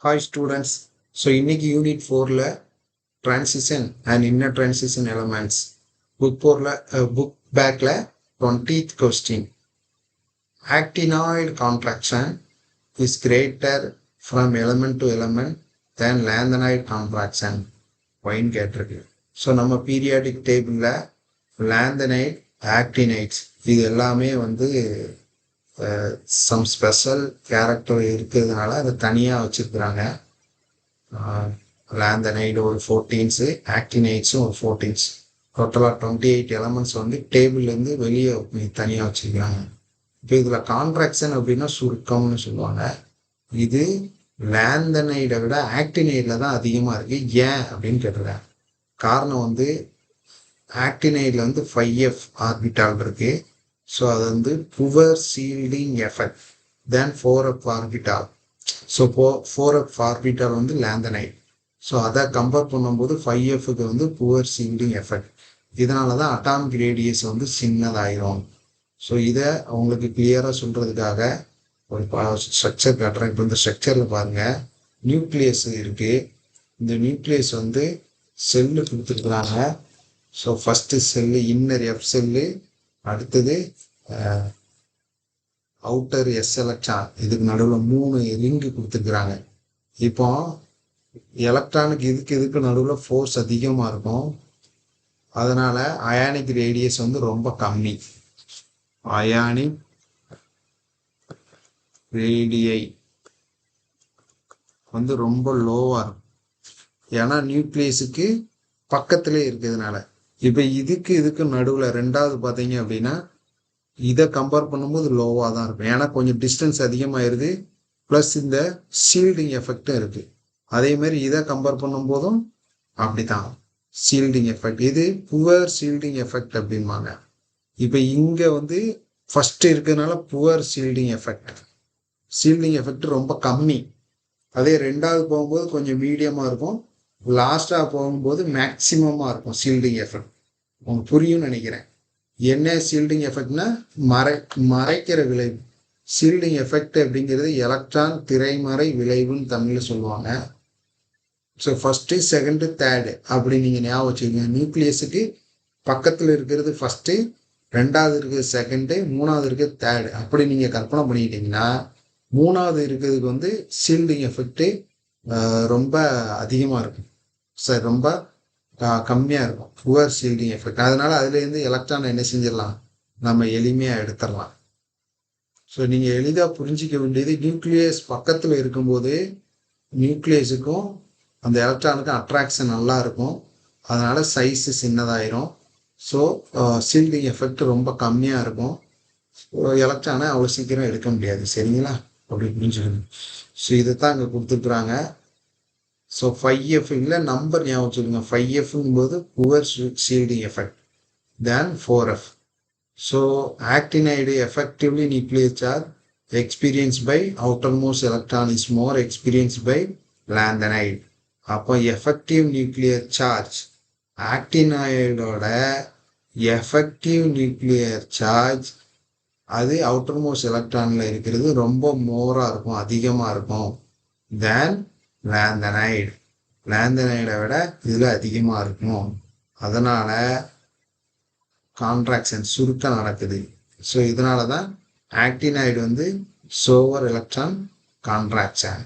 Hi students. So இன்னைக்கு unit 4ல transition and inner transition elements book book பேக்ல 20th question. Actinoid contraction is greater from element to element than lanthanoid contraction. Wine கேட்டிருக்கு. So நம்ம periodic டேபிளில் lanthanide actinides இது எல்லாமே வந்து some special character இருக்கிறதுனால அதை தனியாக வச்சுருக்குறாங்க. லேந்தனைடு ஒரு 14 ஆக்டினைட்ஸும் ஒரு 14 டோட்டலாக 28 எலமெண்ட்ஸ் வந்து டேபிள்லேருந்து வெளியே தனியாக வச்சுருக்காங்க. இப்போ இதில் கான்ட்ராக்ஷன் அப்படின்னா சுருக்கம்னு சொல்லுவாங்க. இது லேந்தனைடை விட ஆக்டினைடில் தான் அதிகமாக இருக்குது. ஏன் அப்படின்னு கேட்டிருக்காங்க. காரணம் வந்து ஆக்டினைடில் வந்து 5F ஆர்பிட்டால் இருக்குது. ஸோ அது வந்து புவர் சீல்டிங் எஃபெக்ட் தென் 4F orbital. So 4F orbital வந்து லேந்தனைட். ஸோ அதை கம்பேர் பண்ணும்போது 5Fக்கு வந்து புவர் சீல்டிங் எஃபெக்ட். இதனால தான் அட்டாமிக் ரேடியஸ் வந்து சின்னதாயிரும். ஸோ இதை அவங்களுக்கு கிளியராக சொல்கிறதுக்காக ஒரு ஸ்ட்ரக்சர் காட்டுறேன். இப்போ இந்த ஸ்ட்ரக்சரில் பாருங்கள், நியூக்ளியஸ் இருக்குது. இந்த நியூக்ளியஸ் வந்து செல்லு கொடுத்துருக்குறாங்க. So first cell inner F cell, அடுத்தது அவுட்டர் எஸ் எலக்ட்ரான். இதுக்கு நடுவில் 3 ரிங்கு கொடுத்துருக்குறாங்க. இப்போ எலக்ட்ரானுக்கு இதுக்கு நடுவில் ஃபோர்ஸ் அதிகமாக இருக்கும். அதனால் அயானிக் ரேடியஸ் வந்து ரொம்ப கம்மி. அயானிக் ரேடியை வந்து ரொம்ப லோவாக இருக்கும். ஏன்னா நியூக்ளியஸுக்கு பக்கத்திலே இருக்கிறதுனால. இப்போ இதுக்கு நடுவில் ரெண்டாவது பார்த்தீங்க அப்படின்னா இதை கம்பேர் பண்ணும்போது லோவாக தான் இருக்கும். ஏன்னா கொஞ்சம் டிஸ்டன்ஸ் அதிகமாகிடுது. ப்ளஸ் இந்த ஷீல்டிங் எஃபெக்டும் இருக்குது. அதேமாரி இதை கம்பேர் பண்ணும்போதும் அப்படி தான் ஷீல்டிங் எஃபெக்ட். இது புவர் ஷீல்டிங் எஃபெக்ட் அப்படிம்பாங்க. இப்போ இங்கே வந்து ஃபஸ்ட்டு இருக்கிறதுனால புவர் ஷீல்டிங் எஃபெக்ட் ரொம்ப கம்மி. அதே ரெண்டாவது போகும்போது கொஞ்சம் மீடியமாக இருக்கும். லாஸ்ட்டாக போகும்போது மேக்சிமமாக இருக்கும் ஷீல்டிங் எஃபெக்ட். உங்களுக்கு புரியும்னு நினைக்கிறேன். என்ன ஷீல்டிங் எஃபெக்ட்னா மறைக்கிற விளைவு. ஷீல்டிங் எஃபெக்ட் அப்படிங்கிறது எலக்ட்ரான் திரைமறை விளைவுன்னு தமிழில் சொல்லுவாங்க. ஸோ ஃபஸ்ட்டு செகண்டு தேர்டு அப்படி நீங்கள் ஞாபகம் வச்சுக்கோங்க. நியூக்ளியஸுக்கு பக்கத்தில் இருக்கிறது ஃபஸ்ட்டு, ரெண்டாவது இருக்கிறது செகண்டு, மூணாவது இருக்கிறது தேர்டு. அப்படி நீங்கள் கற்பனை பண்ணிக்கிட்டிங்கன்னா மூணாவது இருக்கிறதுக்கு வந்து ஷீல்டிங் எஃபெக்ட்டு ரொம்ப அதிகமாக இருக்கும். சார் ரொம்ப கம்மியாக இருக்கும் புவர் ஷீல்டிங் எஃபெக்ட். அதனால் அதுலேருந்து எலக்ட்ரானை என்ன செஞ்சிடலாம், நம்ம எளிமையாக எடுத்துடலாம். ஸோ நீங்கள் எளிதாக புரிஞ்சிக்க வேண்டியது, நியூக்ளியஸ் பக்கத்தில் இருக்கும்போது நியூக்ளியஸுக்கும் அந்த எலக்ட்ரானுக்கும் அட்ராக்ஷன் நல்லா இருக்கும். அதனால் சைஸு சின்னதாயிரும். ஸோ ஷீல்டிங் எஃபெக்ட் ரொம்ப கம்மியாக இருக்கும். எலக்ட்ரானை அவ்வளோ சீக்கிரம் எடுக்க முடியாது. சரிங்களா? அப்படி புரிஞ்சுக்கணும். ஸோ இதை தான் அங்கே கொடுத்துருக்குறாங்க. ஸோ 5F இல்லை நம்பர் ஞாபகம் வச்சுக்கோங்க. 5Fங்கும்போது poor shielding effect than 4F. So actinide effectively nuclear charge experience by outermost electron is more experience by lanthanide. அப்போ எஃபெக்டிவ் நியூக்ளியர் சார்ஜ் ஆக்டினைடோட எஃபெக்டிவ் நியூக்ளியர் சார்ஜ் அது அவுட்டர்மோஸ்ட் எலக்ட்ரானில் இருக்கிறது ரொம்ப மோராக இருக்கும், அதிகமாக இருக்கும் தேன் லேந்தனைடு. லேந்தனைடை விட இதில் அதிகமாக இருக்கும். அதனால் கான்ட்ராக்ஷன் சுருக்கம் நடக்குது. ஸோ இதனால தான் ஆக்டினைடு வந்து சோவர் எலக்ட்ரான் கான்ட்ராக்ஷன்.